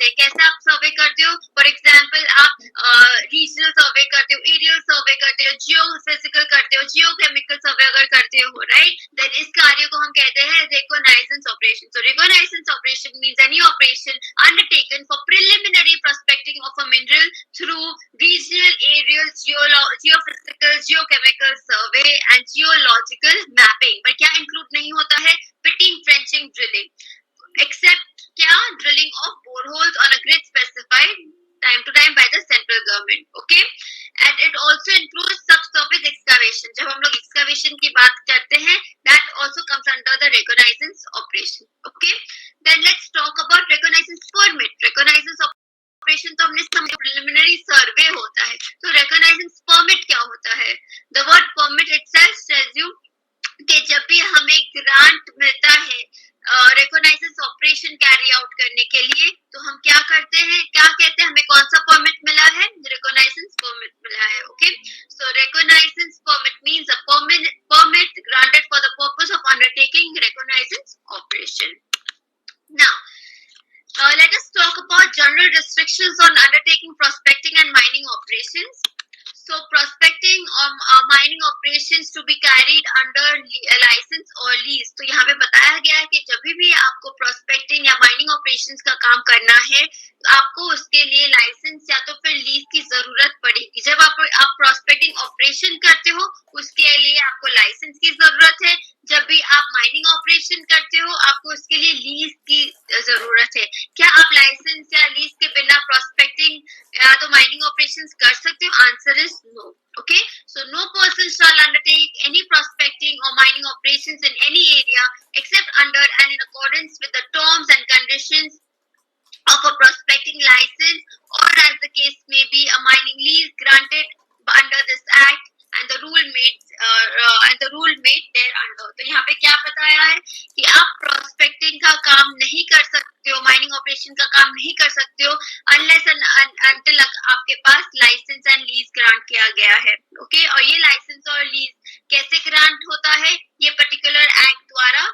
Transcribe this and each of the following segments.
हैं. कैसे आप सर्वे करते हो? फॉर एग्जाम्पल आप रीजनल सर्वे करते हो, एरियल सर्वे करते हो, जियो फिजिकल करते हो, जियो केमिकल सर्वे अगर करते हो, राइट, देन इस कार्य को हम कहते हैं reconnaissance operation. So reconnaissance operation means any operation undertaken for preliminary prospecting of a mineral through regional, aerial, geophysical, geochemical survey and geological mapping. पर क्या इंक्लूड नहीं होता है? Pitting, trenching, drilling, except क्या? Drilling of boreholes on a grid specified time to time by the central government. Okay, and it also includes subsurface excavation. जब हम लोग excavation की बात करते हैं, that also comes under the reconnaissance operation. Okay, then let's talk about reconnaissance permit. Reconnaissance operation तो हमने समझा प्रिलिमिनरी सर्वे होता है. तो रिकॉग्नाइजेंस परमिट क्या होता है? The word permit itself tells you कि जब भी हमें ग्रांट मिलता है रिकॉग्नाइजेंस ऑपरेशन कैरी आउट करने के लिए, तो हम क्या करते हैं, क्या कहते हैं, हमें कौन सा परमिट मिला है? रिकॉग्नाइजेंस परमिट मिला है. Okay, so reconnaissance permit means a permit granted for the purpose of undertaking reconnaissance operation. Now let us talk about general restrictions on undertaking prospecting and mining operations. So prospecting or mining operations to be carried under license or lease. तो यहाँ पे बताया गया है कि जब भी आपको prospecting या mining operations का काम करना है, तो आपको उसके लिए लाइसेंस या तो फिर लीज की जरूरत पड़ेगी. जब आप prospecting operation करते हो, उसके लिए आपको लाइसेंस की जरूरत है. जब भी आप माइनिंग ऑपरेशन करते हो, आपको उसके लिए लीज की जरूरत है. क्या आप लाइसेंस या लीज के बिना प्रोस्पेक्टिंग या तो माइनिंग ऑपरेशंस कर सकते हो? Answer is no. Okay, so no person shall undertake any prospecting or mining operations in any area except under and in accordance with the terms and conditions of a prospecting license, or as the case may be, a mining lease granted under this act and the rule made thereunder. तो यहाँ पे क्या बताया है कि आप prospecting का काम नहीं कर सकते हो, माइनिंग ऑपरेशन का काम नहीं कर सकते हो अनलेस अनटिल आपके पास लाइसेंस एंड लीज ग्रांट किया गया है. ओके, और ये लाइसेंस और लीज कैसे ग्रांट होता है? ये पर्टिकुलर एक्ट द्वारा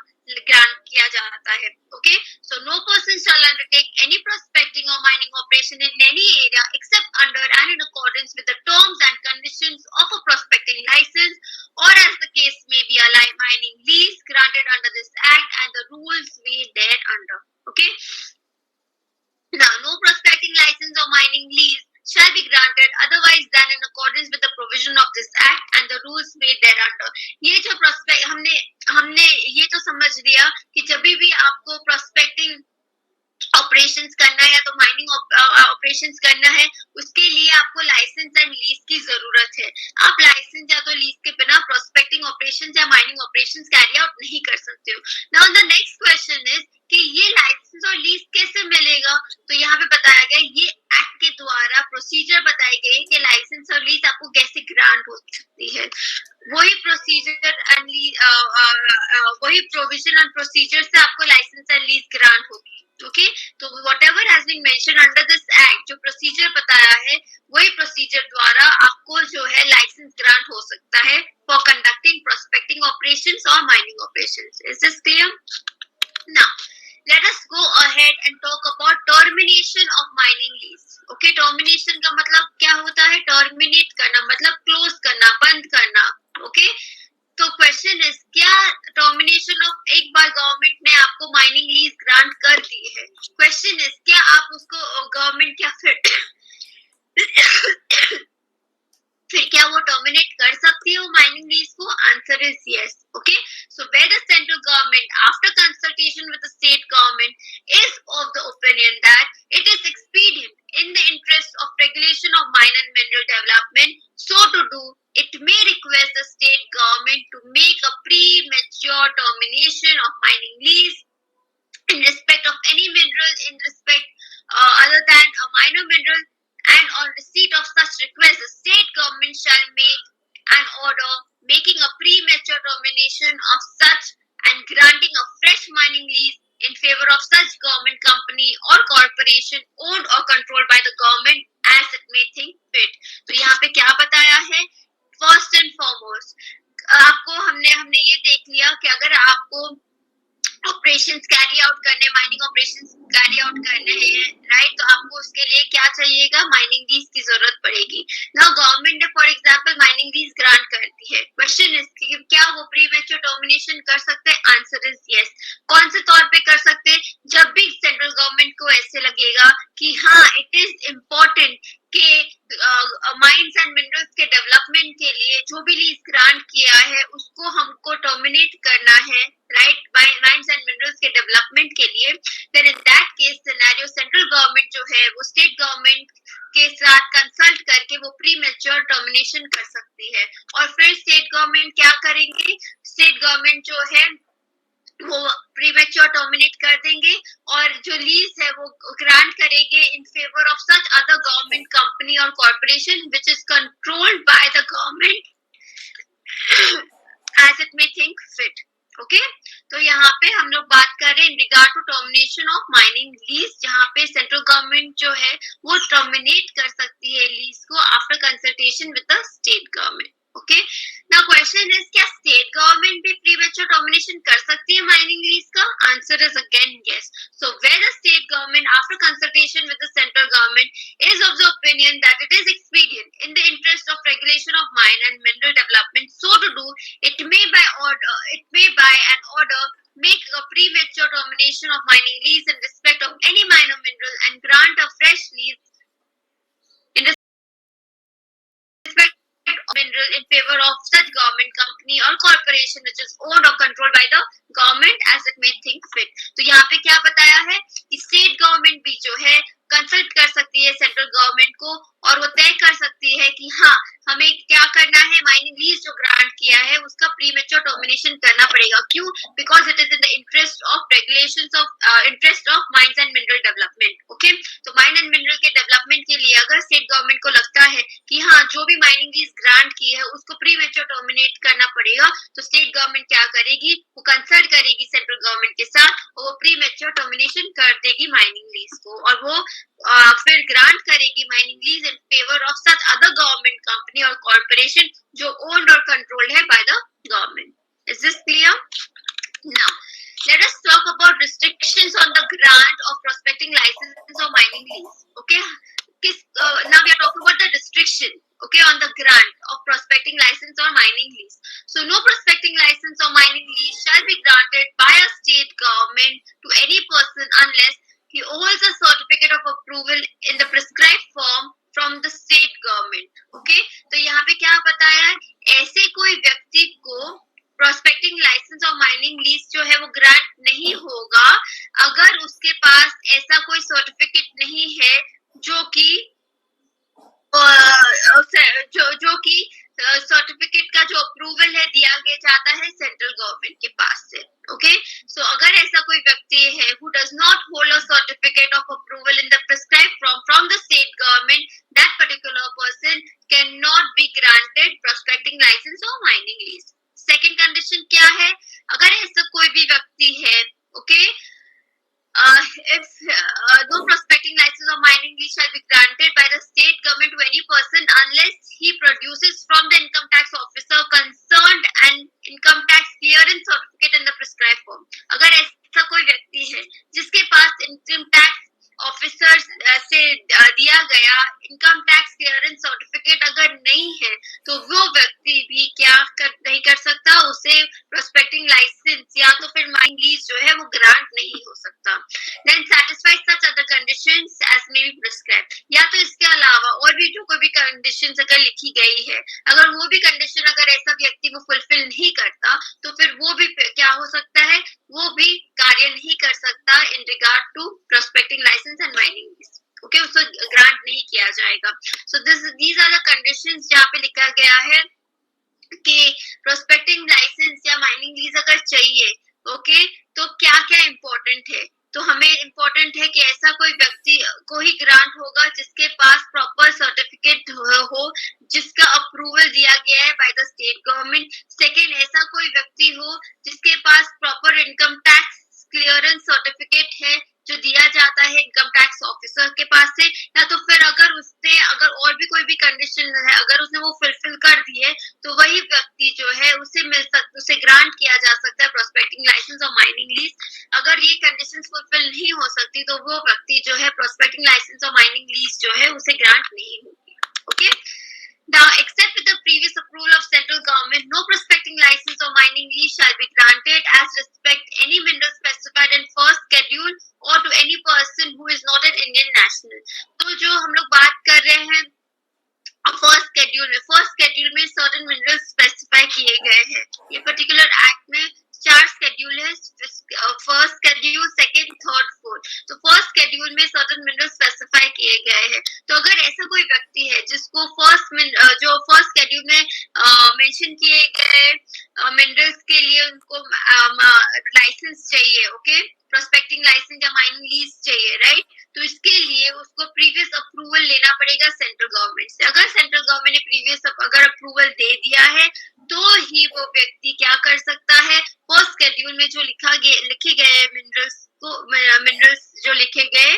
ग्रांट किया जाता है. Okay, so no person shall undertake any prospecting or mining operation in any area except under and in accordance with the terms and conditions of a prospecting license, or as the case may be, a mining lease granted under this act and the rules made thereunder. Okay, now no prospecting license or mining lease shall be granted otherwise than in accordance with the provision of this act and the rules made thereunder. ये जो prospect हमने ये तो समझ लिया कि जब भी आपको prospecting ऑपरेशंस करना है या तो माइनिंग ऑपरेशंस करना है, उसके लिए आपको लाइसेंस एंड लीज की जरूरत है. आप लाइसेंस या तो लीज के बिना प्रोस्पेक्टिंग ऑपरेशंस या माइनिंग ऑपरेशंस कैरी आउट नहीं कर सकते हो. Now the next question is कि ये लाइसेंस और लीज कैसे मिलेगा? तो यहाँ पे बताया गया ये एक्ट के द्वारा प्रोसीजर बताई गई कि लाइसेंस और लीज आपको कैसे ग्रांट हो सकती है. वही प्रोसीजर एंड वही प्रोविजन एंड प्रोसीजर से आपको लाइसेंस एंड लीज ग्रांट होगी. ओके, तो whatever has been mentioned under this act, जो प्रोसीजर बताया है, वही प्रोसीजर द्वारा आपको जो है लाइसेंस ग्रांट हो सकता है फॉर कंडक्टिंग प्रोस्पेक्टिंग ऑपरेशंस और mining operations. Is this clear? Now let us go ahead and talk about termination of mining lease. Okay, termination का मतलब क्या होता है? terminate करना मतलब close करना, बंद करना. Okay, तो क्वेश्चन इज क्या टर्मिनेशन ऑफ एक बार गवर्नमेंट ने आपको माइनिंग लीज ग्रांट कर दी है, क्वेश्चन इज क्या आप उसको गवर्नमेंट क्या फिर क्या वो टर्मिनेट कर सकती है माइनिंग लीज को? Answer is yes. Okay, so where the central government after consultation with the state government is of the opinion that it is expedient in the interest of regulation of mine and mineral development, so to do, it may request the state government to make a premature termination of mining lease in respect of any mineral in respect other than a minor mineral, and on receipt of such request, the state government shall make an order making a premature termination of such and granting a fresh mining lease in favor of such government company or corporation owned or controlled by the government as it may think fit. तो यहाँ पे क्या बताया है? First and foremost, आपको हमने ये देख लिया कि अगर आपको ऑपरेशंस कैरी आउट करने, माइनिंग ऑपरेशंस कैरी आउट करने हैं, राइट? तो आपको उसके लिए क्या चाहिएगा? माइनिंग लीज की जरूरत पड़ेगी। नाउ गवर्नमेंट ने for example mining lease grant कर दी है। क्वेश्चन इज कि क्या वो प्रीमेच्योर टर्मिनेशन कर सकते हैं? Answer is yes. कौन से तौर पे कर सकते हैं? जब भी सेंट्रल गवर्नमेंट को ऐसे लगेगा कि हाँ इट इज इम्पोर्टेंट कि माइंस एंड मिनरल्स के डेवलपमेंट के लिए जो भी लीज ग्रांट किया है उसको हमको टर्मिनेट करना है, राइट? माइंस एंड मिनरल्स के डेवलपमेंट के लिए, then in that case scenario central government जो है वो स्टेट गवर्नमेंट के साथ कंसल्ट करके वो प्री मैच्योर टर्मिनेशन कर सकती है। और फिर स्टेट गवर्नमेंट क्या करेंगे? स्टेट गवर्नमेंट जो है वो प्रीमेच्योर टर्मिनेट कर देंगे और जो लीज है वो ग्रांट करेंगे in favour of such other government company और corporation which is controlled by the government as it may think fit. Okay, तो यहाँ पे हम लोग बात कर रहे हैं in regard to termination of mining lease, जहाँ पे सेंट्रल गवर्नमेंट जो है वो टर्मिनेट कर सकती है लीज को after consultation with the state government. Okay, now question is क्या स्टेट गवर्नमेंट भी प्रीमेच्योर टर्मिनेशन कर सकती है माइनिंग लीज का? Answer is again yes. So where the state government after consultation with the central government is of the opinion that it is expedient in the interest of regulation of mine and mineral development so to do, it may by an order make a premature termination of mining lease in respect of any mine or mineral and grant a fresh lease in respect of mineral in favor of such government company or corporation which is owned or controlled by the government as it may think fit। तो यहाँ पे क्या बताया है कि state government भी जो है कंसल्ट कर सकती है सेंट्रल गवर्नमेंट को और वो तय कर सकती है कि हाँ हमें क्या करना है, माइनिंग लीज जो ग्रांट किया है उसका प्रीमेच्योर टर्मिनेशन करना पड़ेगा। क्यों? Because it is in the interest of regulations of interest of mines and mineral development. Okay, तो माइन एंड मिनरल के डेवलपमेंट के लिए अगर स्टेट गवर्नमेंट को लगता है कि हाँ जो भी माइनिंग लीज ग्रांट की है उसको प्रीमेच्योर टर्मिनेट करना पड़ेगा, तो स्टेट गवर्नमेंट क्या करेगी? वो कंसल्ट करेगी सेंट्रल गवर्नमेंट के साथ और वो प्रीमेच्योर टर्मिनेशन कर देगी माइनिंग लीज को और वो फिर ग्रांट करेगी mining lease in favour of such other government company और कॉर्पोरेशन जो ओन्ड और कंट्रोल्ड है by the government. Is this clear? Now let us talk about restrictions on the grant of prospecting licenses or mining lease। Okay, now we are talking about the restriction, okay, on the grant of prospecting license or mining lease। So no prospecting license or mining lease shall be granted by a state government to any person unless he holds a certificate of approval in the prescribed form from the state government। Okay, तो यहाँ पे क्या बताया है? ऐसे कोई व्यक्ति को प्रोस्पेक्टिंग लाइसेंस और माइनिंग लीज जो है वो ग्रांट नहीं होगा अगर उसके पास ऐसा कोई सर्टिफिकेट नहीं है जो कि सर्टिफिकेट का जो अप्रूवल है दिया गया जाता है सेंट्रल गवर्नमेंट के पास से। ओके, सो अगर ऐसा कोई व्यक्ति है who does not hold a certificate of approval in the prescribed form from the state government, that particular person cannot be granted prospecting license or mining lease। Second condition क्या है? अगर ऐसा कोई भी व्यक्ति है, okay, if no prospecting license or mining lease shall be granted by the state government to any person unless he produces from the income tax officer concerned an income tax clearance certificate in the prescribed form। अगर ऐसा कोई व्यक्ति है जिसके पास income tax officer से दिया गया income tax clearance certificate अगर नहीं है तो वो व्यक्ति भी नहीं कर सकता, उसे प्रोस्पेक्टिंग लाइसेंस या तो फिर माइनिंग लीज जो है वो ग्रांट नहीं हो सकता। Then satisfies such other conditions as may be prescribed, या तो इसके अलावा और भी जो कोई भी कंडीशंस अगर लिखी गई है अगर वो भी कंडीशन अगर ऐसा व्यक्ति वो फुलफिल नहीं करता तो फिर वो भी क्या हो सकता है? वो भी कार्य नहीं कर सकता in regard to prospecting licence and mining lease. Okay, उसको ग्रांट नहीं किया जाएगा। So these are the conditions जहाँ पे लिखा गया है कि प्रोस्पेक्टिंग लाइसेंस या माइनिंग लीज अगर चाहिए, ओके, तो क्या क्या इम्पोर्टेंट है? तो हमें इम्पोर्टेंट है कि ऐसा कोई व्यक्ति को ही ग्रांट होगा जिसके पास प्रॉपर सर्टिफिकेट हो जिसका अप्रूवल दिया गया है by the state government. Second, ऐसा कोई व्यक्ति हो जिसके पास proper income tax clearance certificate है जो दिया जाता है इनकम टैक्स ऑफिसर के पास से, या तो फिर अगर उस उसने अगर और भी कोई भी कंडीशन है, अगर उसने वो फुलफिल कर दी है, तो वही व्यक्ति जो है उसे ग्रांट किया जा सकता है प्रोस्पेक्टिंग लाइसेंस और माइनिंग लीज। अगर ये कंडीशंस फुलफिल नहीं हो सकती तो वो व्यक्ति जो है प्रोस्पेक्टिंग लाइसेंस और माइनिंग लीज जो है उसे ग्रांट नहीं होगी। Okay, now except with the previous approval of central government, no prospecting license or mining lease shall be granted as respect any mineral specified in first schedule or to any person who is not an Indian national। तो जो हम लोग बात कर रहे हैं first schedule में certain mineral specify किए गए हैं। ये पर्टिकुलर एक्ट में 4 शेड्यूल है, first schedule, second, third, fourth. तो फर्स्ट शेड्यूल में सर्टेन मिनरल स्पेसिफाई किए गए हैं। तो अगर ऐसा कोई व्यक्ति है जिसको फर्स्ट शेड्यूल में मेंशन किए गए मिनरल्स के लिए उनको लाइसेंस चाहिए, ओके, प्रोस्पेक्टिंग लाइसेंस या माइनिंग लीज चाहिए, राइट, तो इसके लिए उसको प्रीवियस अप्रूवल लेना पड़ेगा सेंट्रल गवर्नमेंट से। अगर सेंट्रल गवर्नमेंट ने प्रीवियस अगर अप्रूवल दे दिया है तो ही वो व्यक्ति क्या कर सकता है, फर्स्ट शेड्यूल में जो लिखे गए मिनरल्स जो लिखे गए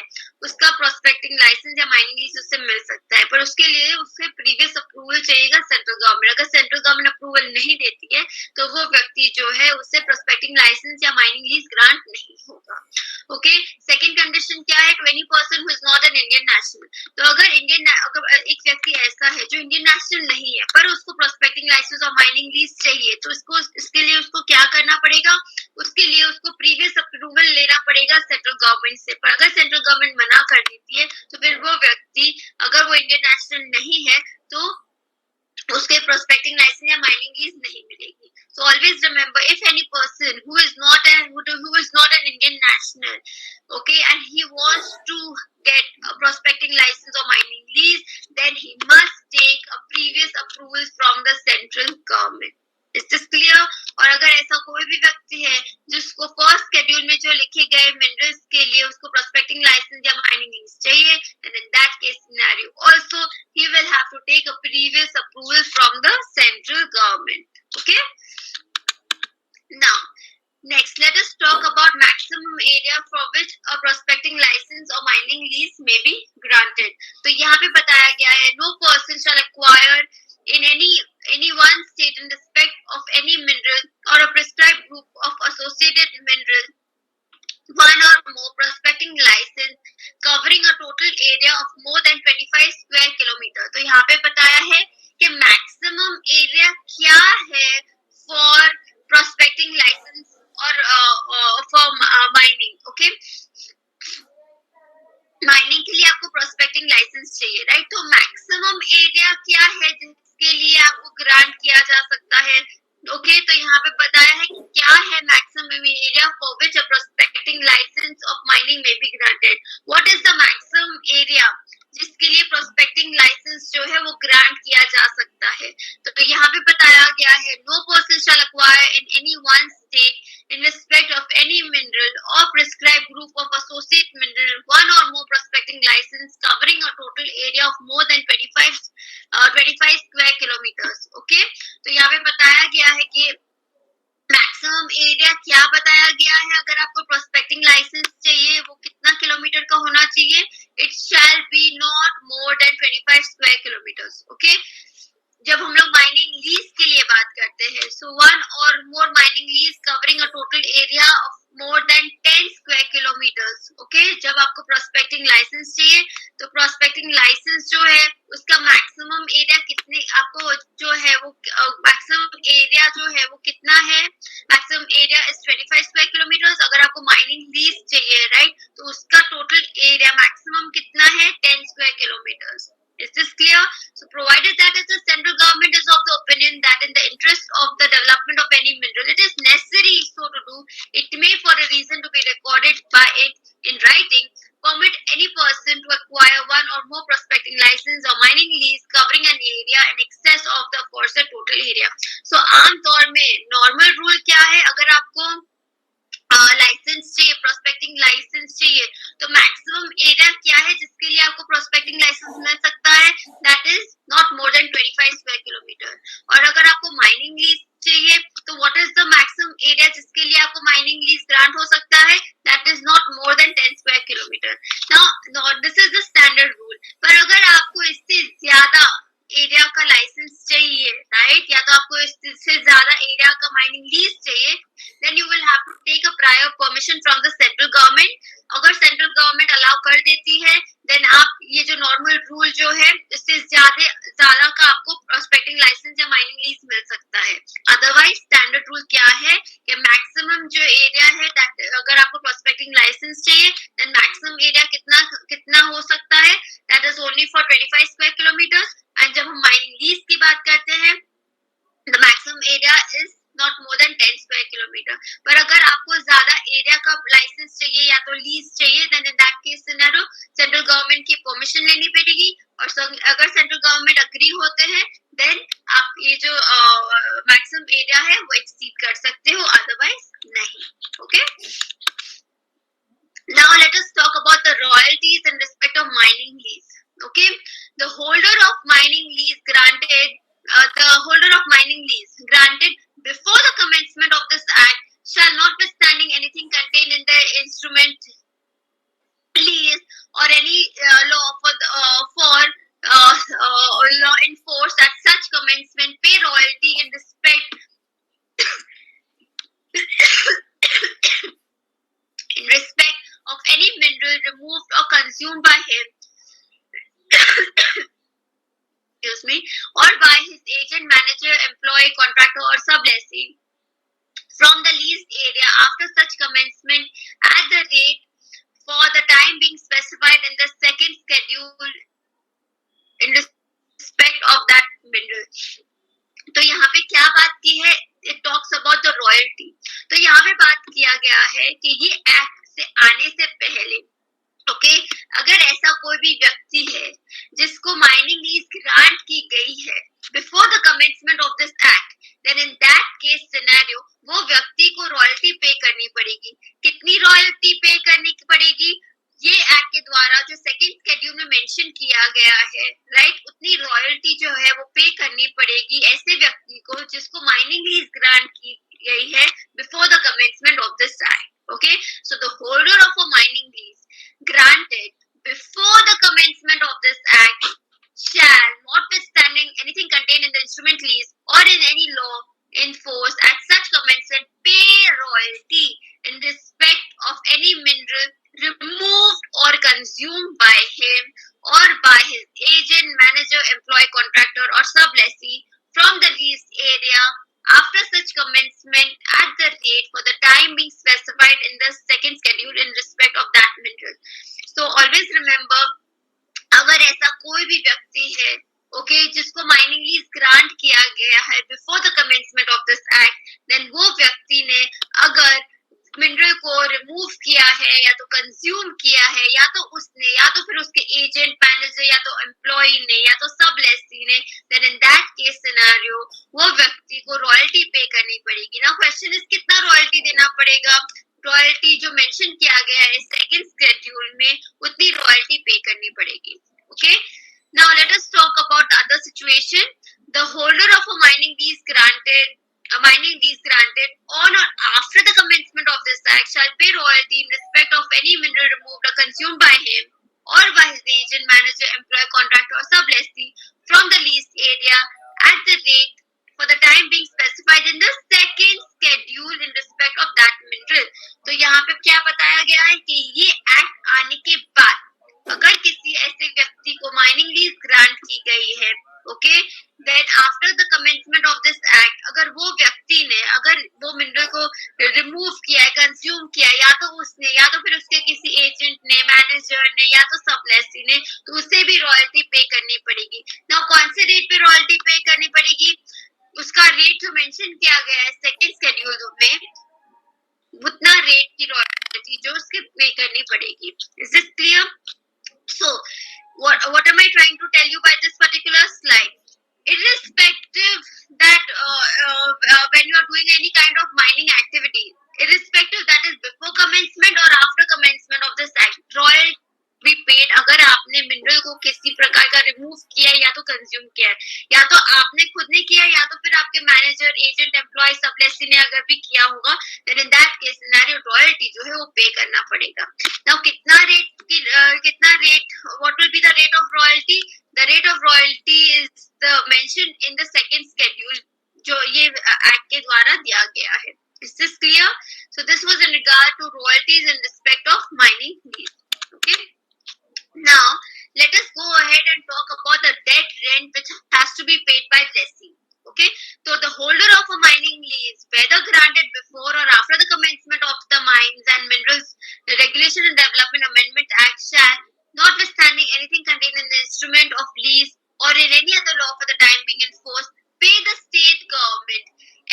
उसका प्रोस्पेक्टिंग लाइसेंस या माइनिंग लीज उससे मिल सकता है, पर उसके लिए उससे प्रीवियस अप्रूवल चाहिएगा सेंट्रल गवर्नमेंट। अगर सेंट्रल गवर्नमेंट अप्रूवल नहीं देती है तो वो व्यक्ति जो है उससे प्रोस्पेक्टिंग लाइसेंस या माइनिंग लीज ग्रांट नहीं होगा। ओके, सेकंड कंडीशन क्या है, to any person who is not an Indian national. तो अगर एक व्यक्ति ऐसा है जो इंडियन नेशनल नहीं है पर उसको प्रोस्पेक्टिंग लाइसेंस और माइनिंग लीज चाहिए, तो इसके लिए उसको क्या करना पड़ेगा, उसके लिए उसको प्रीवियस अप्रूवल लेना पड़ेगा सेंट्रल गवर्नमेंट से। पर अगर सेंट्रल गवर्नमेंट मना कर देती है तो फिर वो व्यक्ति अगर वो इंडियन नेशनल नहीं है तो उसके प्रोस्पेक्टिंग लाइसेंस या माइनिंग लीज नहीं मिलेगी। So always remember, if any person who is not an Indian national, okay, and he wants to get a prospecting license or mining lease, then he must take a previous approval from the central government. Is this clear? और अगर ऐसा कोई भी व्यक्ति है जिसको first schedule में जो लिखे गए मिनरल्स के लिए उसको प्रोस्पेक्टिंग लाइसेंस या माइनिंग लीज चाहिए, then in that case scenario also he will have to take a previous approval from the central government. Okay? Now, next let us talk about maximum area for which a prospecting license or mining lease may be granted. तो यहाँ पे बताया गया है, no person shall acquire in any one state in respect of any mineral or a prescribed group of associated mineral one or more prospecting license covering a total area of more than 25 square kilometer। तो यहाँ पे बताया है कि maximum area क्या है for prospecting license or for mining, okay, mining के लिए आपको प्रोस्पेक्टिंग लाइसेंस चाहिए, राइट। तो मैक्सिमम एरिया क्या है जिसके लिए आपको ग्रांट किया जा सकता है, ओके, तो यहाँ पे बताया है कि क्या है maximum area for which a prospecting licence of mining may be granted. What is the maximum area जिसके लिए प्रोस्पेक्टिंग लाइसेंस जो है वो ग्रांट किया जा सकता है। तो यहाँ पे बताया गया है, no person shall acquire in any one state in respect of any mineral or prescribed group of associate mineral one or more prospecting license covering a total area of more than 25 square kilometers, okay। तो यहाँ पे बताया गया है कि maximum area क्या बताया गया है, अगर आपको प्रोस्पेक्टिंग लाइसेंस चाहिए वो कितना किलोमीटर का होना चाहिए, it shall be not more than 25 square kilometres, okay. जब हम लोग माइनिंग लीज के लिए बात करते हैं, सो वन और more mining lease covering a total area of more than 10 square kilometres, okay. जब आपको प्रोस्पेक्टिंग लाइसेंस चाहिए तो प्रोस्पेक्टिंग लाइसेंस जो है उसका मैक्सिमम एरिया कितने आपको जो है वो मैक्सिमम एरिया जो है वो कितना है, maximum area is 25 square kilometres. अगर आपको माइनिंग लीज चाहिए, राइट, तो उसका टोटल एरिया मैक्सिमम कितना है, 10 square kilometres. Is this clear? So provided that if the central government is of the opinion that in the interest of the development of any mineral, it is necessary so to do, it may for a reason to be recorded by it in writing, permit any person to acquire one or more prospecting license or mining lease covering an area in excess of the aforesaid total area. So आम तौर में normal rule क्या है, अगर आपको licence चाहिए, prospecting licence चाहिए, तो मैक्सिमम एरिया क्या है जिसके लिए आपको प्रोस्पेक्टिंग लाइसेंस मिल सकता है, that is not more than 25 square kilometre. और अगर आपको माइनिंग लीज चाहिए तो what is the maximum area जिसके लिए आपको माइनिंग लीज ग्रांट हो सकता है, that is not more than 10 square kilometre. Now this is the standard rule. पर अगर आपको इस take a prior permission from the central government. अगर सेंट्रल गवर्नमेंट अलाउ कर देती है, देन आप ये जो नॉर्मल रूल जो है इससे ज्यादा का आपको प्रोस्पेक्टिंग लाइसेंस या माइनिंग लीज मिल सकता है. अदरवाइज स्टैंडर्ड रूल क्या है कि मैक्सिमम जो एरिया है दैट अगर आपको प्रोस्पेक्टिंग लाइसेंस चाहिए देन मैक्सिमम एरिया कितना हो सकता है, that is only for 25 square kilometre. And जब हम माइनिंग लीज की बात करते हैं the maximum area is not more than 10 square kilometre. पर अगर आपको ज्यादा एरिया का लाइसेंस चाहिए या तो लीज चाहिए then in that case scenario central government की परमिशन लेनी पड़ेगी. और अगर सेंट्रल गवर्नमेंट अग्री होते हैं देन आप ये जो मैक्सिमम एरिया है वो एक्सीड कर सकते हो, अदरवाइज नहीं. Okay, now let us talk about the royalties in respect of mining lease. Okay, the holder of mining lease granted before the commencement of this act shall, notwithstanding anything contained in the instrument lease or any law law enforced at such commencement, pay royalty in respect of any mineral removed or consumed by him excuse me, or by his agent, manager, employee, contractor or sublessee from the leased area after such commencement at the rate for the time being specified in the second schedule in respect of that mineral. तो यहाँ पे क्या बात की है, it talks about the royalty. तो यहाँ पे बात किया गया है कि ये एक्ट से आने से पहले अगर ऐसा कोई भी व्यक्ति है जिसको माइनिंग लीज ग्रांट की गई है before the commencement of this act, then in that case scenario वो व्यक्ति को रॉयल्टी पे करनी पड़ेगी. कितनी रॉयल्टी पे करनी पड़ेगी, ये एक्ट के द्वारा जो सेकंड शेड्यूल में मेंशन किया गया है, राइट, उतनी रॉयल्टी जो है वो पे करनी पड़ेगी ऐसे व्यक्ति को जिसको माइनिंग लीज ग्रांट की गई है before the commencement of this act. Okay, so the holder of a mining lease granted before the commencement of this act shall, notwithstanding anything contained in the instrument lease or in any law in force at such commencement, pay royalty in respect of any mineral removed or consumed by him or by his agent, manager, employee, contractor or sublessee from the leased area after such commencement at the rate for the time being specified in the second schedule in respect of that mineral. So always remember, अगर ऐसा कोई भी व्यक्ति है जिसको mining lease grant किया गया है before the commencement of this act, then वो व्यक्ति ने अगर मिनरल को रिमूव किया है या तो कंज्यूम किया है या तो उसने या तो फिर उसके एजेंट, मैनेजर या तो एम्प्लॉय ने या तो सबलेसी ने, then in that case scenario वो व्यक्ति को रॉयल्टी पे करनी पड़ेगी. ना क्वेश्चन इज कितना रॉयल्टी देना पड़ेगा, रॉयल्टी जो मेंशन किया गया है सेकंड शेड्यूल में उतनी रॉयल्टी पे करनी पड़ेगी. Okay, now let us talk about other situation. The holder of a mining lease granted on or after the commencement of this act shall pay royalty in respect of any mineral removed or consumed by him or by his agent, manager, employer, contractor or sublessee from the leased area at the rate for the time being specified in the second schedule in respect of that mineral. तो यहाँ पे क्या बताया गया है कि ये act आने के बाद अगर किसी ऐसे व्यक्ति को माइनिंग लीज ग्रांट की गई है, then after the commencement of this act, अगर वो व्यक्ति ने अगर वो मिनरल को रिमूव किया है, कंज्यूम किया है, या तो उसने या तो फिर उसके किसी एजेंट ने, मैनेजर ने या तो सबलेसी ने, तो उसे भी रॉयल्टी पे करनी पड़ेगी. ना कौन से रेट पे रॉयल्टी पे करनी पड़ेगी, उसका रेट जो मेंशन किया गया है सेकंड शेड्यूल में उतना रेट की रॉयल्टी जो उसके पे करनी पड़ेगी. Is this clear? So what am I trying to tell you by this particular slide? Irrespective that when you are doing any kind of mining activity, irrespective that is before commencement or after commencement of this act, royalty be paid. अगर आपने mineral को किसी प्रकार का remove किया या तो consume किया है, या तो आपने खुद ने किया या तो फिर आपके मैनेजर, एजेंट, एम्प्लॉय, सबलेसी ने अगर भी किया होगा, then in that case scenario royalty जो है वो पे करना पड़ेगा. Now कितना rate, what will be the rate of royalty? The rate of royalty is mentioned in the second schedule जो ये एक्ट के द्वारा दिया गया है. Is this clear? So this was in regard to royalties in respect of mining lease. Okay. Now let us go ahead and talk about the dead rent which has to be paid by lessee. Okay. So the holder of a mining lease, whether granted before or after the commencement of the Mines and Minerals Regulation and Development Amendment Act shall, notwithstanding anything contained in the instrument of lease or in any other law for the time being enforced, pay the state government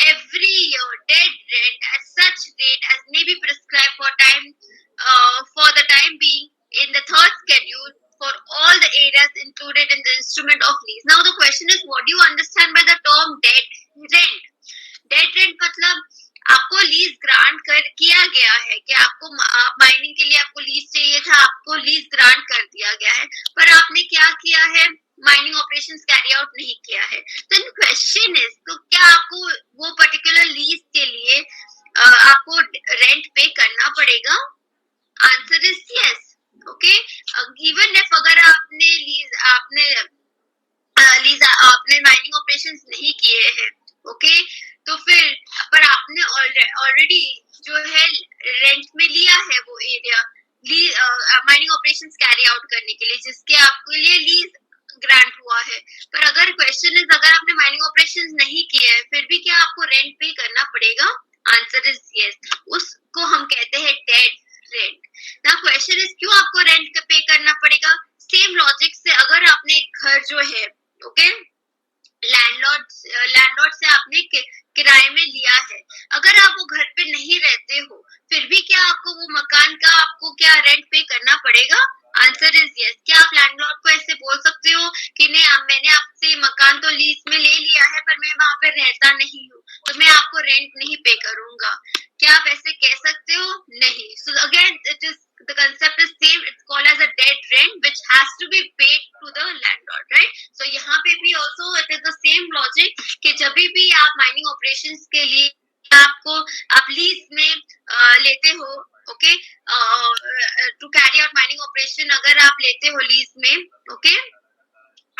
every year dead rent at such rate as may be prescribed for the time being in the third schedule for all the areas included in the instrument of lease. Now the question is, what do you understand by the term dead rent? Dead rent मतलब आपको lease grant कर किया गया है कि आपको mining के लिए आपको लीज चाहिए था, आपको लीज ग्रांट कर दिया गया है, पर आपने क्या किया है, माइनिंग ऑपरेशंस कैरी आउट नहीं किया है. तो क्वेश्चन इज, तो क्या आपको वो पर्टिकुलर लीज के लिए आपको रेंट पे करना पड़ेगा? Answer is yes. Okay. Even if अगर आपने माइनिंग ऑपरेशंस नहीं किए हैं, ओके, तो फिर पर आपने ऑलरेडी जो है रेंट में लिया है वो area mining operations carry out करने के लिए, जिसके आपके लिए लीज ग्रांट हुआ है. पर अगर क्वेश्चन इज, अगर आपने माइनिंग ऑपरेशंस नहीं किए हैं फिर भी क्या आपको रेंट पे करना पड़ेगा? Answer is yes. उसको हम कहते हैं डेड रेंट. ना क्वेश्चन इज, क्यों आपको रेंट पे करना पड़ेगा? सेम लॉजिक से, अगर आपने एक घर जो है, ओके, लैंडलॉर्ड से आपने किराए में लिया है, अगर आप वो घर पे नहीं रहते हो फिर भी क्या आपको वो मकान का आपको क्या रेंट पे करना पड़ेगा? Answer is yes. क्या आप लैंडलॉर्ड को ऐसे बोल सकते हो कि नहीं, मैंने आपसे मकान तो लीज में ले लिया है पर मैं वहां पे रहता नहीं हूँ तो मैं आपको रेंट नहीं पे करूंगा? क्या आप ऐसे कह सकते हो? नहीं. So again it is the concept is same. It's called as a dead rent which has to be paid to the landlord, right? So यहाँ पे भी also it is the same logic कि जब भी आप mining operations के लिए आप लीज में लेते हो, okay, to carry out mining operation अगर आप लेते हो लीज में, ओके,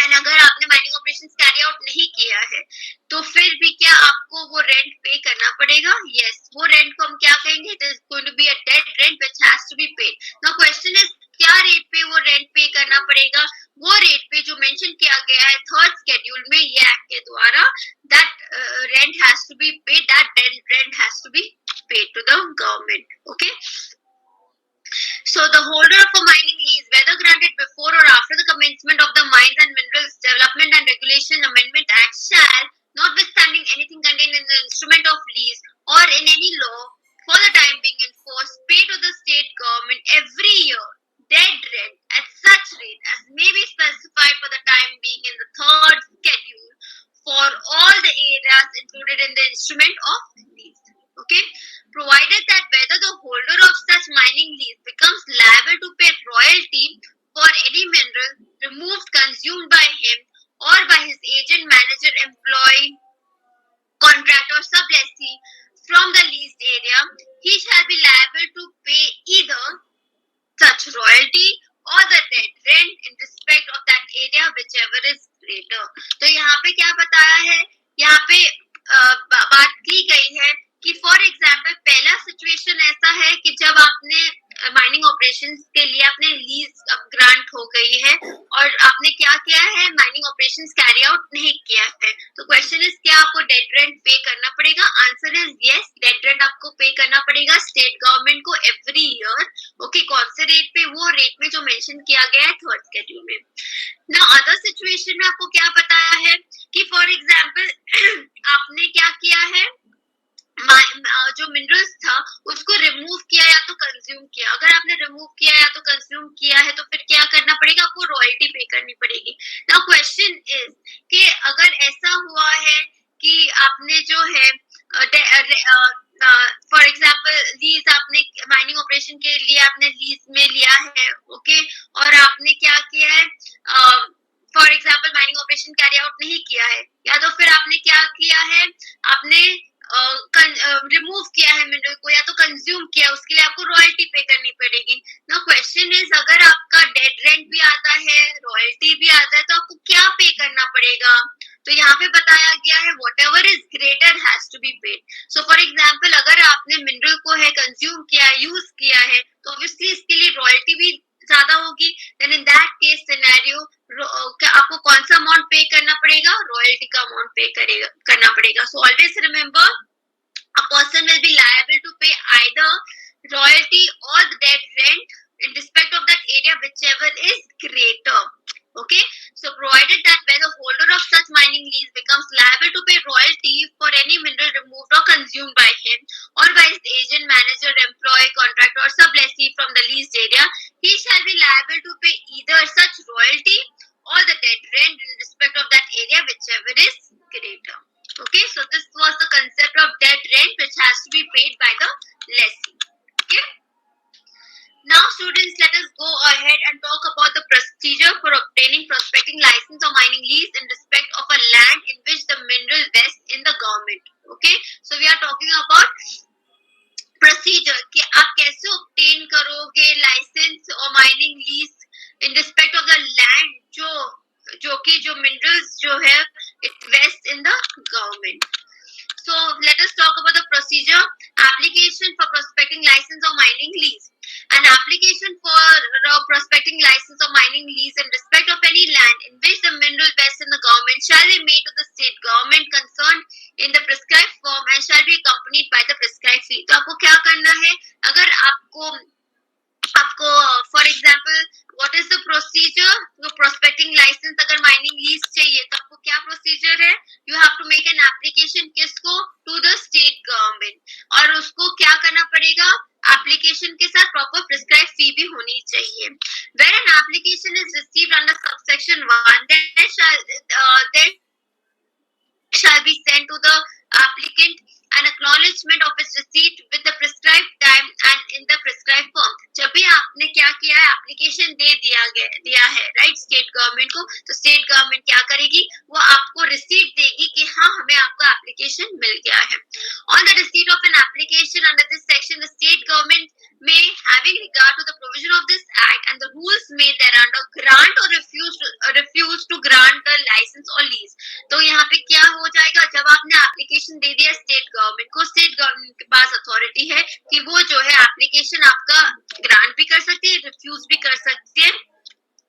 एंड अगर आपने माइनिंग ऑपरेशंस कैरी आउट नहीं किया है तो फिर भी क्या आपको वो रेंट पे करना पड़ेगा? यस. वो रेंट को हम क्या कहेंगे? It is going to be a dead rent which has to be paid. Now question is, क्या रेट पे वो रेंट पे करना पड़ेगा? वो रेट पे जो मेंशन किया गया है थर्ड शेड्यूल में ये एक्ट के द्वारा, that rent has to be paid, that rent has to be paid to the government. Okay. So the holder of a mining lease, whether granted before or after the commencement of the Mines and Minerals Development and Regulation Amendment Act shall, notwithstanding anything contained in the instrument of lease or in any law for the time being enforced, pay to the state government every year dead rent at such rate as may be specified for the time being in the third schedule for all the areas included in the instrument of lease. Okay, provided that whether the holder of such mining lease becomes liable to pay royalty for any mineral removed, consumed by him or by his agent, manager, employee, contractor, sublessee from the leased area, he shall be liable to pay either such royalty or the dead rent in respect of that area, whichever is greater. तो यहाँ पे क्या बताया है? यहाँ पे बात की गई है कि फॉर एग्जाम्पल पहला सिचुएशन ऐसा है कि जब आपने माइनिंग ऑपरेशंस के लिए आपने लीज ग्रांट हो गई है और आपने क्या किया है, माइनिंग ऑपरेशंस कैरी आउट नहीं किया है, तो क्वेश्चन इज, क्या आपको डेड रेंट पे करना पड़ेगा? Answer is yes. Dead rent आपको पे करना पड़ेगा स्टेट गवर्नमेंट को एवरी ईयर. ओके, कौन से रेट पे? वो रेट में जो मेंशन किया गया है थर्ड शेड्यूल में. ना अदर सिचुएशन में आपको क्या बताया है कि फॉर एग्जाम्पल आपने क्या किया है, जो मिनरल्स था उसको रिमूव किया या तो कंज्यूम किया. अगर आपने रिमूव किया या तो कंज्यूम किया है तो फिर क्या करना पड़ेगा? आपको रॉयल्टी पे करनी पड़ेगी. नाउ क्वेश्चन इज कि अगर ऐसा हुआ है कि आपने जो है फॉर एग्जाम्पल लीज आपने माइनिंग ऑपरेशन के लिए आपने लीज में लिया है, ओके, और आपने क्या किया है, for example mining operation carry out नहीं किया है, या तो फिर आपने क्या किया है, आपने रिमूव किया है मिनरल को या तो कंज्यूम किया, उसके लिए आपको रॉयल्टी पे करनी पड़ेगी. नाउ क्वेश्चन इज, अगर आपका डेड रेंट भी आता है, रॉयल्टी भी आता है, तो आपको क्या पे करना पड़ेगा? तो यहाँ पे बताया गया है whatever is greater has to be paid. So for example, अगर आपने मिनरल को है कंज्यूम किया है, यूज किया है, तो ऑब्वियसली इसके लिए रॉयल्टी भी ज्यादा होगी. Then in that case scenario आपको कौन सा अमाउंट पे करना पड़ेगा? रॉयल्टी का अमाउंट पे करना पड़ेगा. So always remember a person will be liable to pay either royalty or the dead rent in respect of that area, whichever is greater. Okay, so provided that when the holder of such mining lease becomes liable to pay royalty for any mineral removed or consumed by him or by his agent, manager, employee, contractor or sublessee from the leased area, he shall be liable to pay either such royalty or the dead rent in respect of that area, whichever is greater. Okay, so this was the concept of dead rent which has to be paid by the lessee. Okay. Now students, let us go ahead and talk about the procedure for obtaining prospecting license or mining lease in respect of a land in which the mineral vests in the government. Okay, so we are talking about procedure कि आप कैसे obtain करोगे license or mining lease in respect of the land जो minerals जो है it vests in the government. So let us talk about the procedure. Application for prospecting license or mining lease. An application for prospecting license or mining lease in respect of any land in which the mineral vests in the government shall be made to the state government concerned in the prescribed form and shall be accompanied by the prescribed fee. तो आपको क्या करना है? अगर आपको for example what is the procedure? तो prospecting licence अगर mining lease चाहिए तो आपको क्या प्रोसीजर है? You have to make an application किसको? To the state government. और उसको क्या करना पड़ेगा? एप्लीकेशन के साथ प्रॉपर प्रिस्क्राइब फी भी होनी चाहिए. Where an application is received under subsection 1, there shall be sent to the applicant an acknowledgement of its receipt with the prescribed time and in the prescribed form. जब भी आपने क्या किया है, एप्लीकेशन दिया है राइट स्टेट गवर्नमेंट को, तो स्टेट गवर्नमेंट क्या करेगी? वो आपको रिसीट देगी कि हाँ हमें आपका एप्लीकेशन मिल गया है. On the receipt of an application under this section, the state government may, having regard to the provision of this act and the rules made thereunder, grant or refuse to grant the license or lease. तो यहाँ पे क्या हो जाएगा? जब आपने application दे दिया state government को, स्टेट गवर्नमेंट के पास अथॉरिटी है कि वो जो है एप्लीकेशन आपका ग्रांट भी कर सकती है, रिफ्यूज भी कर सकती है,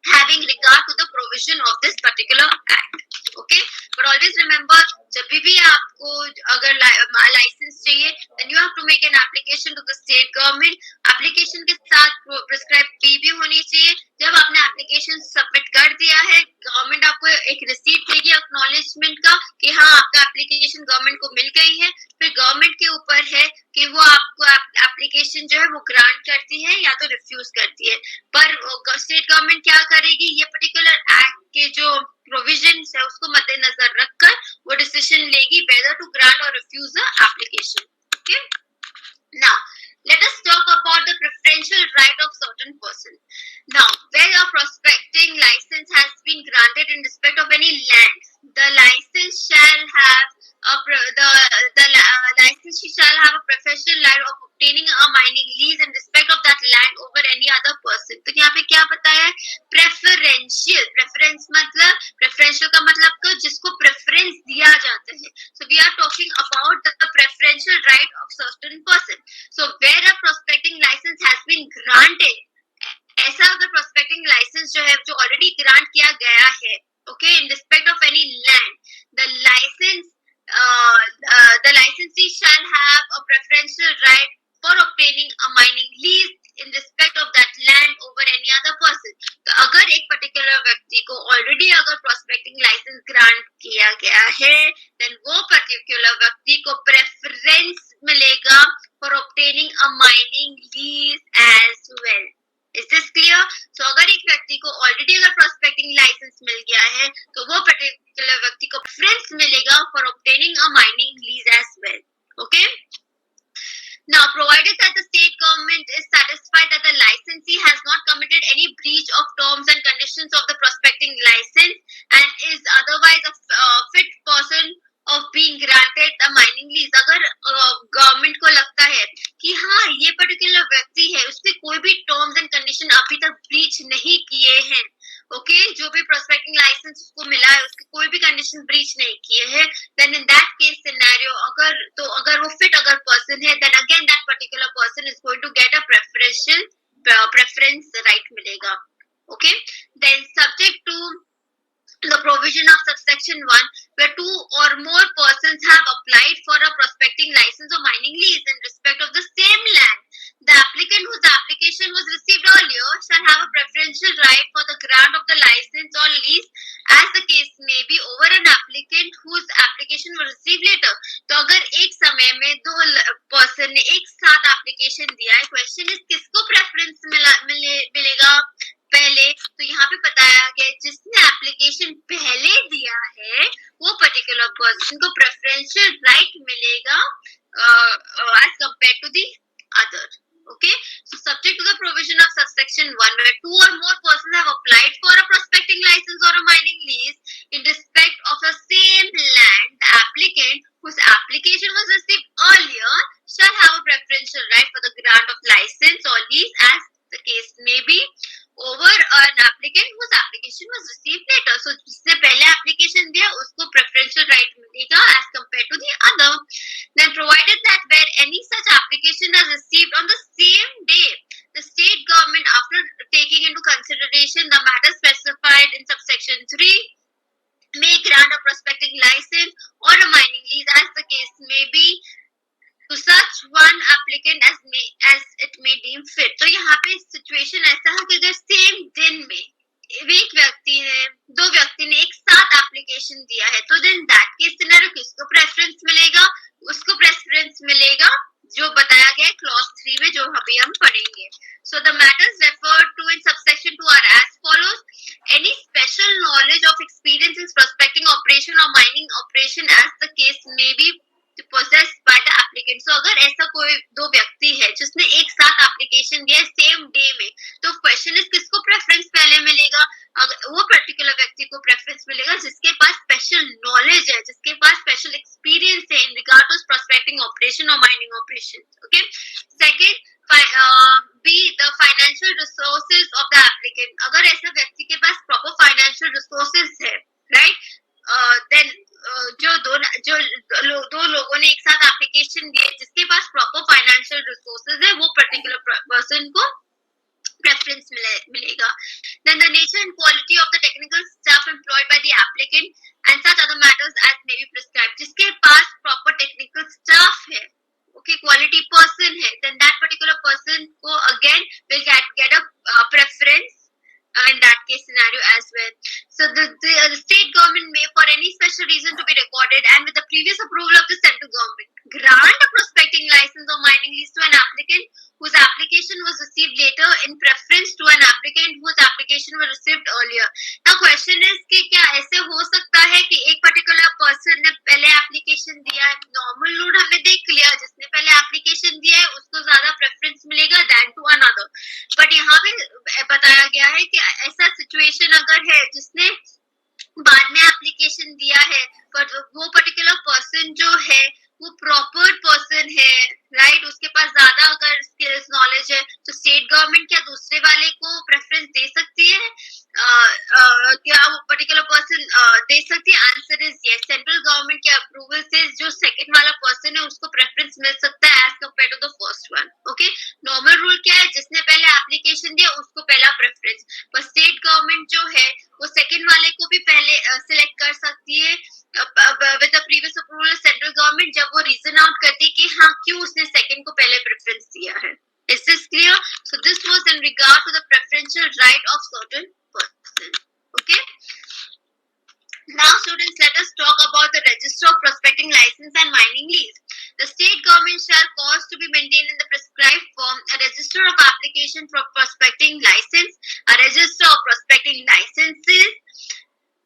having regard to the provision of this particular act. Okay, but always remember, जब भी आपको अगर लाइसेंस चाहिए, then you have to make an application to the state government. Application के साथ प्रिस्क्राइब फी भी होनी चाहिए. जब आपने एप्लीकेशन सबमिट कर दिया है, गवर्नमेंट आपको एक रिसीट देगी एक्नॉलेजमेंट का कि हाँ आपका एप्लीकेशन गवर्नमेंट को मिल गई है. फिर गवर्नमेंट के ऊपर है कि वो आपको एप्लीकेशन जो है वो ग्रांट करती है या तो रिफ्यूज करती है. पर स्टेट गवर्नमेंट क्या करेगी? ये पर्टिकुलर एक्ट के जो प्रोविजंस है उसको मद्देनजर रखकर वो डिसीजन लेगी whether to grant or refuse the application. Okay. Now let us talk about the preferential right of certain person. Now, where a prospecting license has been granted in respect of any land, the licensee shall have a preferential right of obtaining a mining lease in respect of that land over any other person. तो यहाँ पे क्या बताया है? Preferential. Preference मतलब preferential का मतलब तो जिसको preference दिया जाता है. So we are talking about the preferential right of certain person. So where a prospecting license has been granted, ऐसा अगर prospecting license जो है जो already grant किया गया है, okay, in respect of any land, the licensee shall have a preferential right for obtaining a mining lease in respect of that land over any other person. तो अगर एक particular व्यक्ति को already अगर prospecting license grant किया गया है, then वो particular व्यक्ति को preference मिलेगा for obtaining a mining lease as well. Is this clear? So अगर एक व्यक्ति को already अगर prospecting license मिल गया है, तो वो particular व्यक्ति को preference मिलेगा for obtaining a mining lease as well. Okay? Now, provided that the state government is satisfied that the licensee has not committed any breach of terms and conditions of the prospecting license and is otherwise a fit person of being granted the mining lease. अगर government को लगता है कि हाँ ये particular व्यक्ति है, उसने कोई भी टर्म्स एंड कंडीशन अभी तक ब्रीच नहीं किए हैं, ओके, जो भी प्रोस्पेक्टिंग लाइसेंस उसको मिला है उसकी कोई भी कंडीशन ब्रीच नहीं किए हैं, then in that case scenario अगर वो फिट अगर पर्सन है, then again that particular person is going to get a preference right मिलेगा. Okay, then subject to the provision of subsection 1, where two or more persons have applied for a prospecting license or mining lease in respect of the same land, the applicant whose application was received earlier shall have a preferential right for the grant of the license or lease as the case may be over an applicant whose application was received later. तो अगर एक समय में दो person ने एक साथ application दिया है, क्वेश्चन इज किसको प्रेफरेंस मिलेगा पहले. तो यहाँ पे बताया गया जिसने एप्लीकेशन पहले दिया है वो पर्टिकुलर पर्सन को प्रेफरेंशियल राइट मिलेगा as compare to the other. Okay, so subject to the provision of subsection 1, where two or more persons have applied for a prospecting license or a mining lease in respect of the same land, the applicant whose application was received earlier shall have a preferential right for the grant of license or lease as the case may be over an applicant whose application was received later. So जिसने पहले application दिया उसको preferential right मिलेगा as compared to the other. Then provided that where any such application is received on the same day, the state government, after taking into consideration the matter specified in subsection 3, may grant a prospecting license or a mining lease as the case may be to such one applicant as it may deem fit. तो यहाँ पे situation ऐसा है कि अगर same दिन में दो व्यक्ति ने एक साथ एप्लीकेशन दिया है, तो देन दैट केस सिनेरियो किसको प्रेफरेंस मिलेगा? उसको प्रेफरेंस मिलेगा जो बताया गया है क्लॉज 3 में, जो अभी हम पढ़ेंगे. So the matters referred to in subsection 2 are as follows. Any special knowledge of experience in prospecting operation or mining operation as the case may be possessed by the applicant. So अगर ऐसा कोई दो व्यक्ति है जिसने एक साथ application दिया सेम डे में, तो क्वेश्चन इज किसको प्रेफरेंस पहले मिलेगा? अगर वो पर्टिकुलर व्यक्ति को प्रेफरेंस मिलेगा जिसके पास स्पेशल नॉलेज है, जिसके पास स्पेशल एक्सपीरियंस है in regard to prospecting operation और mining operation. Okay, second be the financial resources of the applicant. अगर ऐसा व्यक्ति के पास प्रॉपर फाइनेंशियल रिसोर्सेज है, राइट, देन जो दो लोगों ने एक साथ एप्लीकेशन दिए जिसके पास प्रॉपर फाइनेंशियल रिसोर्सेज है, वो पर्टिकुलर पर्सन को preference मिलेगा. Then the nature and quality of the technical staff employed by the applicant and such other matters as may be prescribed. जिसके पास proper technical staff है, okay, quality person है, then that particular person को again will get a preference in that case scenario as well. So the state government may, for any special reason to be recorded and with the previous approval of the central government, grant a prospecting license or mining lease to an applicant whose application was received later in preference to an applicant whose application was received earlier. Now question is कि क्या ऐसे हो सकता है कि एक particular person ने पहले application दिया है, normal रूल हमने देख लिया, जिसने पहले application दिया है उसको ज्यादा preference मिलेगा than to another. But यहाँ पे बताया गया है कि ऐसा situation अगर है जिसने बाद में एप्लीकेशन दिया है, पर वो पर्टिकुलर पर्सन जो है वो प्रॉपर पर्सन है, राइट, उसके पास ज्यादा अगर स्किल्स नॉलेज है, तो स्टेट गवर्नमेंट क्या दूसरे वाले को प्रेफरेंस दे सकती है? क्या वो पर्टिकुलर पर्सन दे सकती है? Answer is yes. Central government के अप्रूवल से जो सेकंड वाला पर्सन है उसको प्रेफरेंस मिल सकता है as compare to the first one. Okay, normal rule क्या है? जिसने पहले एप्लीकेशन दिया उसको पहला प्रेफरेंस, पर स्टेट गवर्नमेंट जो है वो सेकंड वाले को भी पहले सिलेक्ट कर सकती है with the previous approval of central government, जब वो रीजन आउट करती है कि हाँ क्यों उसने सेकंड को पहले प्रेफरेंस दिया है. Is this clear? So this was in regard to the preferential right of certain persons. Okay. Now students, let us talk about the register of prospecting license and mining lease. The state government shall cause to be maintained in the prescribed form a register of application for prospecting license, a register of prospecting licenses,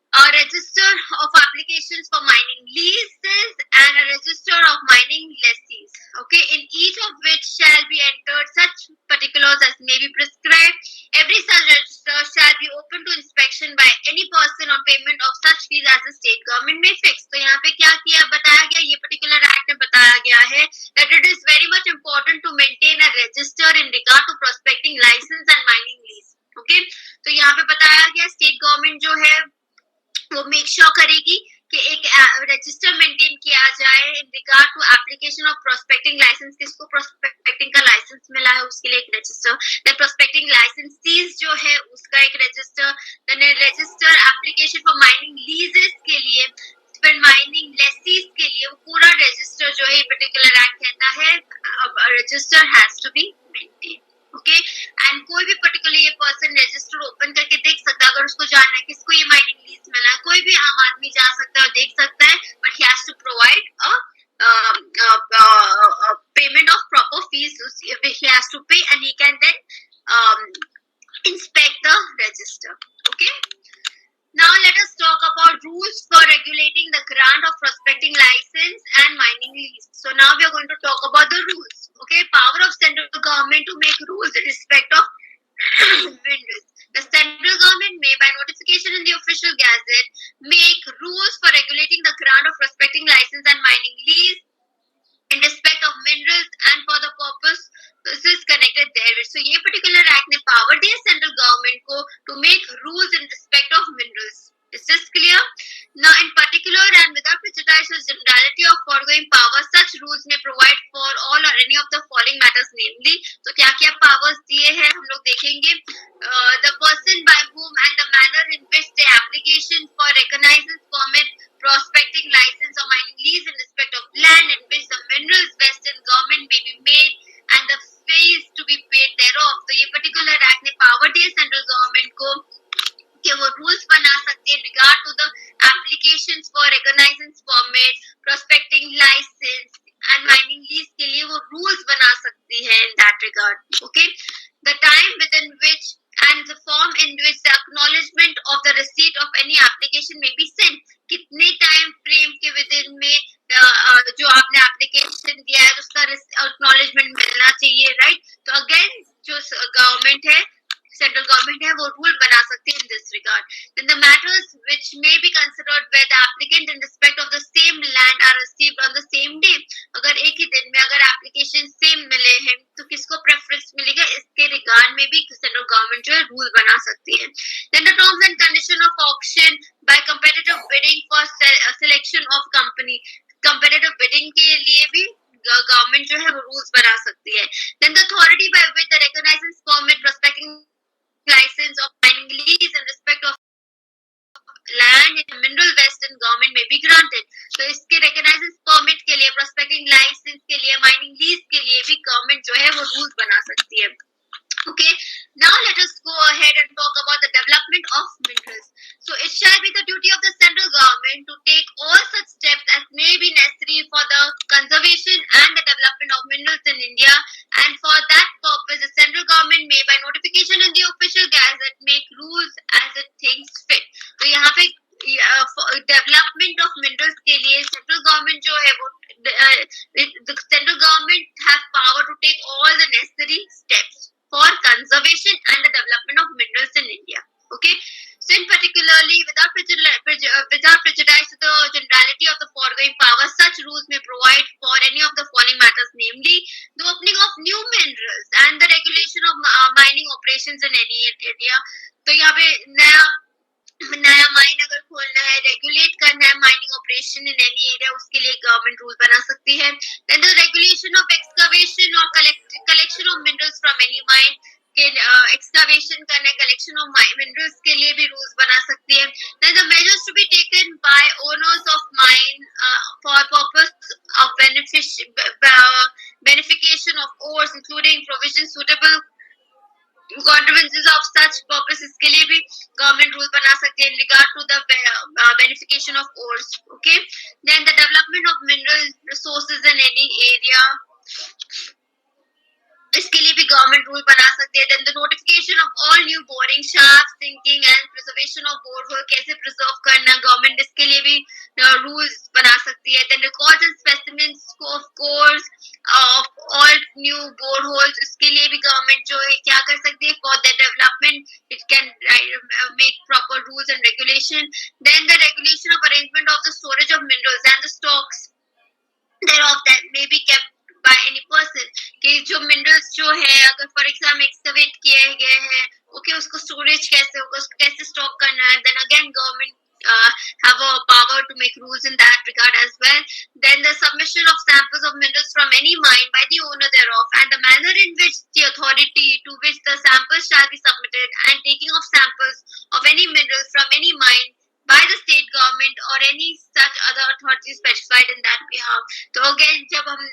a register of applications for mining leases, and a register of mining lessees. Okay, in each of which shall be entered such particulars as may be prescribed. Every such register shall be open to inspection by any person on payment of such fees as the state government may fix. तो यहाँ पे क्या किया बताया गया, ये particular act में बताया गया है that it is very much important to maintain a register in regard to prospecting license and mining lease. Okay, तो यहाँ पे बताया गया स्टेट गवर्नमेंट जो है वो मेक श्योर करेगी कि एक रजिस्टर मेंटेन किया जाए in regard to application of prospecting licence. किसको प्रोस्पेक्टिंग का लाइसेंस मिला है उसके लिए एक रजिस्टर, देन प्रोस्पेक्टिंग लाइसेंसीज जो है उसका एक register, then register application for mining leases के लिए, फिर माइनिंग लेसीज के लिए वो पूरा रजिस्टर जो है पर्टिकुलर एक्ट कहता है register has to be maintain. Okay and कोई भी पर्टिकुलर ये पर्सन रजिस्टर ओपन करके देख सकता है अगर उसको जानना है किसको ये माइनिंग लीज मिला है. कोई भी आम आदमी जा सकता है और देख सकता है, but he has to provide a payment of proper fees. he has to pay and he can then inspect the register. Okay, now let us talk about rules for regulating the grant of prospecting license and mining lease. So now we are going to talk about the rules. Okay, power of central government to make rules in respect of minerals. The central government may, by notification in the official gazette, make rules for regulating the grant of prospecting license and mining lease in respect of minerals and for the purposes connected therewith. So ये particular act ने power दिया central government को to make rules in respect of minerals. Is this clear? Now, in particular and without prejudice to the generality of foregoing power, such rules may provide for all or any of the following matters, namely. तो क्या क्या powers दिए हैं हम लोग देखेंगे. The person by whom and the manner in which the application for recognizing permit, prospecting license or mining lease in respect of land in which the minerals vest in government may be made and the fees to be paid thereof. तो ये particular act ने power दिया central government को कि वो rules बना सकते हैं regard to the applications for recognizing permit, prospecting licence and mining lease के लिए वो रूल्स बना सकती है in that regard. Okay, the time within which and the form in which the acknowledgement of the receipt of any application may be sent. कितने time frame के with in में जो आपने एप्लीकेशन दिया है उसका acknowledgement मिलना चाहिए, राइट. तो अगेन जो गवर्नमेंट है सेंट्रल गवर्नमेंट है वो रूल बना सकती है in this regard. Then the matters which may be considered by the applicant in respect of the same land are received on the same day. अगर एक ही दिन में अगर एप्लीकेशन सेम मिले हैं तो किसको प्रेफरेंस मिलेगा, इसके रिगार्ड में भी सेंट्रल गवर्नमेंट जो है रूल बना सकती है. Then the terms and condition of auction by competitive bidding for selection of company. Competitive bidding के लिए भी गवर्नमेंट जो है वो रूल्स बना सकती है. Then the authority by which the recognizing permit, prospecting license or mining lease in respect of land in mineral west in government may be granted. तो इसके recognizing permit के लिए, prospecting license के लिए, mining lease के लिए भी government जो है वो rules बना सकती है. Okay, now let us go ahead and talk about the development of minerals. So it shall be the duty of the central government to take all such steps as may be necessary for the conservation and the development of minerals in India, and for that purpose the central government may by notification in the official gazette make rules as it thinks fit. तो यहाँ पे development of minerals के लिए central government जो है वो the central government has power to take all the necessary steps for conservation and the development of minerals in India. Okay, so in particularly without prejudice to the generality of the foregoing power, such rules may provide for any of the following matters, namely the opening of new minerals and the regulation of mining operations in any area. तो यहाँ पे नया mine अगर खोलना है, regulate करना है mining operation in any area, उसके लिए गवर्नमेंट रूल बना सकती है. Then the regulation of excavation और collection of minerals from any mine के एक्सकवेशन करना, कलेक्शन ऑफ मिनरल्स के लिए भी रूल्स बना सकती है. Then the measures to be taken by owners of mine for purpose of beneficiation of ores including provision suitable contrivances of such purposes के लिए भी गवर्नमेंट रूल बना सकती है in regard to the benefication of ores. Okay, then the development of mineral resources in any area, इसके लिए भी government rule बना सकती है. Then the notification of all new boring shaft, sinking and preservation of borehole, कैसे preserve करना, government इसके लिए भी रूल्स बना सकती है. Then records and specimens of cores of all new boreholes, इसके लिए भी गवर्नमेंट जो है क्या कर सकती है for the development it can make proper rules and regulation. Then the regulation of arrangement of the storage of minerals and the stocks thereof that may be kept by any person. कि जो minerals जो है अगर for example excavate किए गए हैं okay, उसको storage कैसे होगा, उसको कैसे stock करना है. Then again government have a power to make rules in that regard as well. Then the submission of samples of minerals from any mine by the owner thereof, and the manner in which the authority to which the samples shall be submitted, and taking of samples of any minerals from any mine by the state government or any such other authority specified in that behalf. So again, जब हम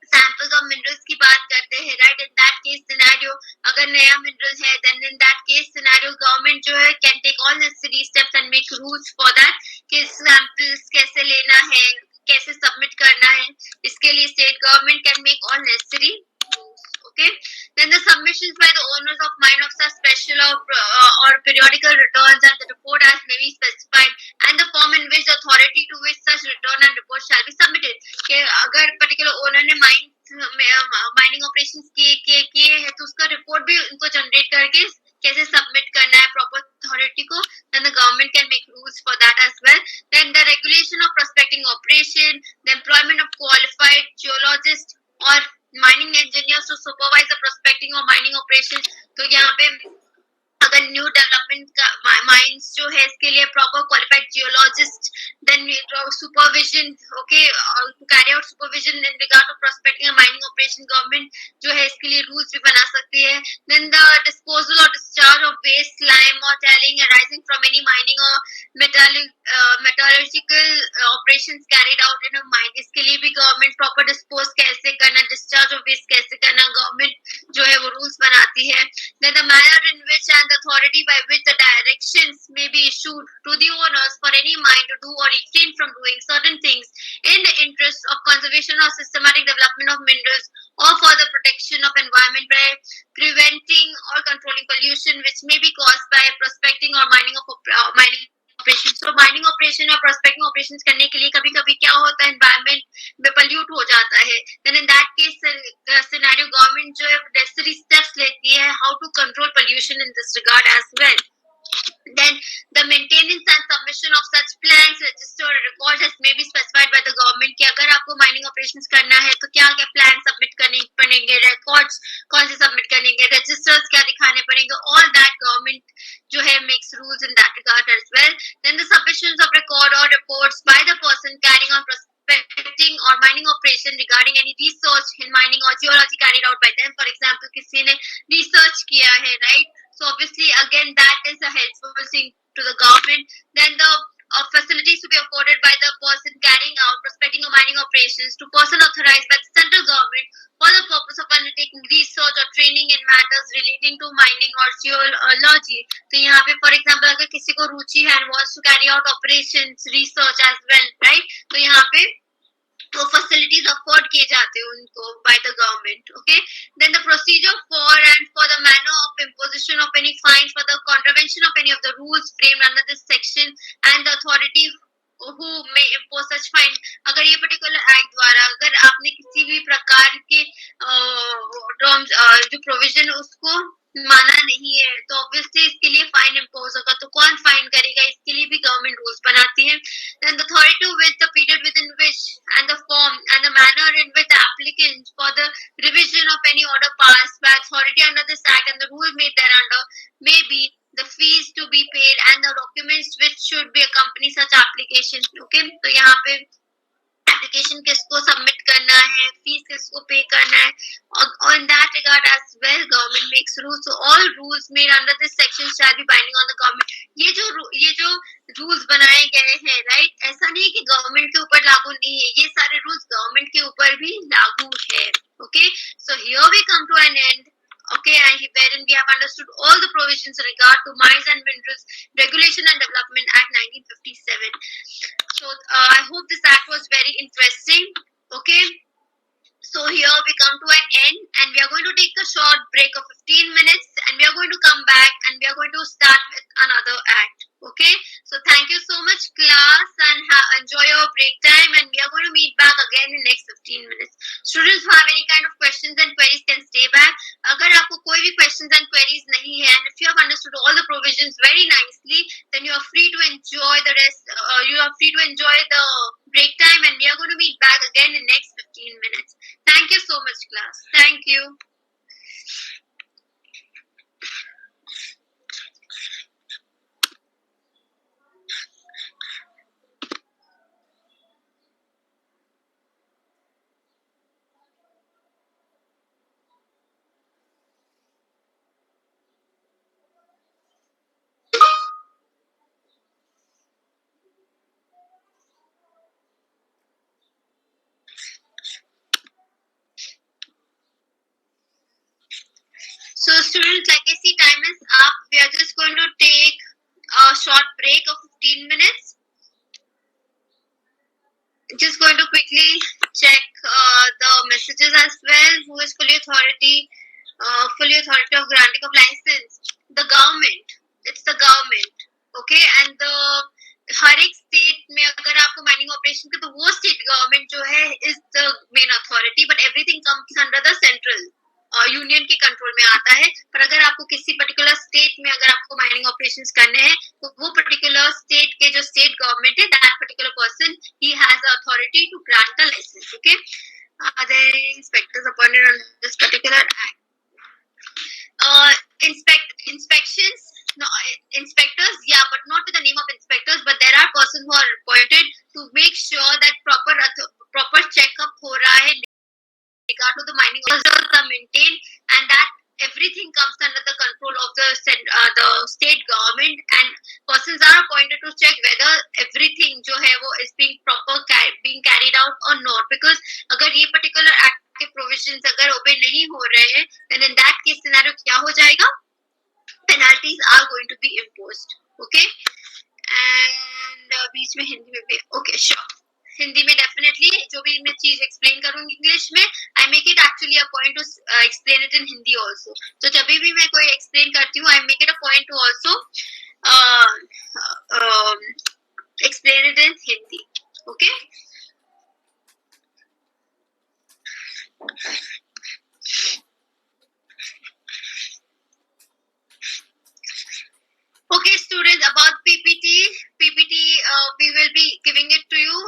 samples of minerals की बात करते हैं, right, in that case scenario, अगर नया mineral है, then in that case scenario government जो है can take all necessary steps and make rules for that कि samples कैसे लेना है, कैसे submit करना है. इसके लिए state government can make all necessary rules. Okay, then the submissions by the owners of mine of such special or periodical returns and the report as may be specified, and the form in which the authority to which such return and report shall be submitted. कि अगर particular owner ने mining operations किए हैं तो उसका report भी उनको generate करके कैसे सबमिट करना है प्रॉपर अथॉरिटी को, then the government can make rules for that as well. Then the regulation of prospecting operation, the employment of qualified geologists or mining engineers to supervise the prospecting or mining operations. तो यहाँ पे अगर new development का mines जो है इसके लिए proper qualified geologist, then supervision, okay, to carry out supervision in regard to prospecting and mining operation. Government जो है इसके लिए रूल्स भी बना सकती है. देन द डिस्पोजल और डिस्चार्ज ऑफ वेस्ट, स्लाइम और tailing arising from any mining और metallurgical operations carried out in a mine, इसके लिए भी गवर्नमेंट प्रॉपर डिस्पोज कैसे करना, डिस्चार्ज ऑफ वेस्ट कैसे करना, गवर्नमेंट जो है वो रूल्स बनाती है. Then the manner in which and the authority by which the directions may be issued to the owners for any mine to do or refrain from doing certain things in the interest of conservation or systematic development of minerals or for the protection of environment by preventing or controlling pollution which may be caused by prospecting or mining operations. So mining operation और prospecting operations करने के लिए कभी कभी क्या होता है, environment में pollute हो जाता है. Then in that case scenario government जो है necessary steps लेती है how to control pollution in this regard as well. Then the maintenance and submission of such plans, register or records as may be specified by the government कि अगर आपको mining operations करना है तो क्या क्या plan submit करने पड़ेंगे, records कौन से submit करेंगे, registers क्या दिखाने पड़ेंगे, all that government जो है makes rules in that regard as well. Then the submissions of record or reports by the person carrying on prospecting or mining operation regarding any research in mining or geology carried out by them. For example, किसी ने research किया है, right? So obviously again that is a helpful thing to the government. Then the facilities to be afforded by the person carrying out prospecting or mining operations to person authorized by the central government for the purpose of undertaking research or training in matters relating to mining or geology. तो यहाँ पे for example अगर किसी को रुचि है and wants to carry out operations research as well, right? तो यहाँ पे तो facilities afford किए जाते हैं उनको by the government. Okay, then the procedure for and for the manner of imposition of any fines for the contravention of any of the rules framed under this section and the authority who may impose such fine. अगर ये particular act द्वारा अगर आपने किसी भी प्रकार के terms जो provision उसको माना नहीं है तो ऑब्वियसली इसके लिए फाइन इम्पोज होगा. तो कौन फाइन करेगा, इसके लिए भी गवर्नमेंट रूल्स बनाती है. Then the authority with the period within which and the form and the manner in which the applicant for the revision of any order passed by authority under this act and the rule made thereunder may be the fees to be paid and the documents which should be accompany such application. Okay, तो यहाँ पे application किसको submit करना है, fees किसको पे करना है, और in that regard as well government makes rules. So all rules made under this section shall be binding on the government. ये जो रूल्स बनाए गए हैं, राइट, ऐसा नहीं कि गवर्नमेंट के ऊपर लागू नहीं है, ये सारे रूल्स गवर्नमेंट के ऊपर भी लागू है. Okay, so here we come to an end. Okay, and wherein we have understood all the provisions in regard to Mines and Minerals Regulation and Development Act 1957. So I hope this act was very interesting. Okay, so here we come to an end and we are going to take a short break of 15 minutes and we are going to come back and we are going to start with another act. Okay, so thank you so much class and enjoy your break time and we are going to meet back again in next 15 minutes. Students who have any kind of questions and queries can stay back. अगर आपको कोई भी questions and queries नहीं है and if you have understood all the provisions very nicely then you are free to enjoy the rest. You are free to enjoy the break time and we are going to meet back again in next 15 minutes. Thank you so much class. Thank you. students, like I see time is up. We are just going to take a short break of 15 minutes. Just going to quickly check the messages as well. Who is fully authority of granting of license? The government. It's the government. Okay, and the हर एक state में अगर आपको mining operation का तो वो state government जो है is the main authority, but everything comes under the central union के कंट्रोल में आता है. पर अगर आपको किसी पर्टिकुलर स्टेट में अगर आपको माइनिंग ऑपरेशंस करने हैं तो वो पर्टिकुलर स्टेट के जो स्टेट गवर्नमेंट है, that particular person he has the authority to grant the licence. Okay, other inspectors appointed on this particular act. Inspections, no, inspectors, yeah, but not to the name of inspectors, but there are persons who are appointed to make sure that proper checkup हो रहा है regard to the mining officers are maintained, and that everything comes under the control of the state government, and persons are appointed to check whether everything जो है वो is being carried out or not. Because अगर ये particular act के provisions अगर obey नहीं हो रहे हैं, then in that case scenario क्या हो जाएगा? Penalties are going to be imposed. Okay, and बीच में हिंदी में भी. Okay, sure. हिंदी में डेफिनेटली जो भी मैं चीज एक्सप्लेन करूंगी इंग्लिश में, I make it actually a point two explain it in Hindi also. तो जब भी मैं कोई एक्सप्लेन करती हूँ, I make it a point two also explain it in Hindi. Okay, okay students, about PPT we will be giving it to you.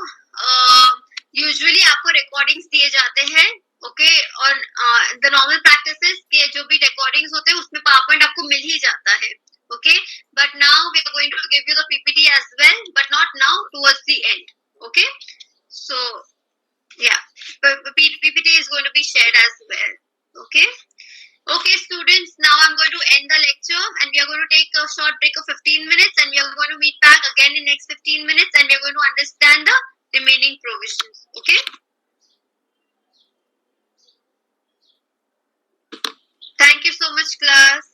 Usually आपको recordings दिए जाते हैं. ओके, और द नॉर्मल प्रैक्टिसेस के जो भी रिकॉर्डिंग्स होते हैं उसमें पावरपॉइंट आपको मिल ही जाता है. Okay, but now we are going to give you the PPT as well, but not now, towards the end. Okay, so या PPT is going to be shared as well. Okay. Okay, students, now I'm going to end the lecture and we are going to take a short break of 15 minutes and we are going to meet back again in next 15 minutes and we are going to understand the remaining provisions. Okay. Thank you so much, class.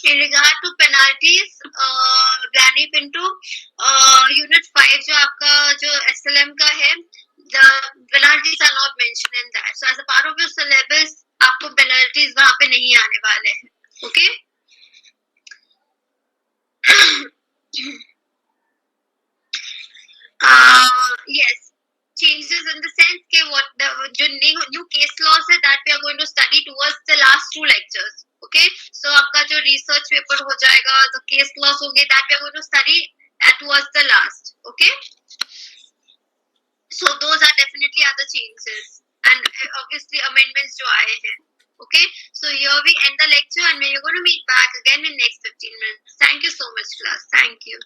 In regard to penalties, Granny Pinto, Unit 5 जो आपका जो SLM का है, the penalties are not mentioned in that. So as a part of your syllabus, आपको penalties वहाँ पे नहीं आने वाले हैं. Okay? Yes. Changes in the sense के what the जो new case laws है, that we are going to study towards the last 2 lectures. Okay, so आपका जो research paper हो जाएगा, the case laws होंगे, that we are going to study towards the last. Okay, so those are definitely other changes and obviously amendments जो आए हैं. Okay, so here we end the lecture and we are going to meet back again in next 15 minutes. Thank you so much, class. Thank you.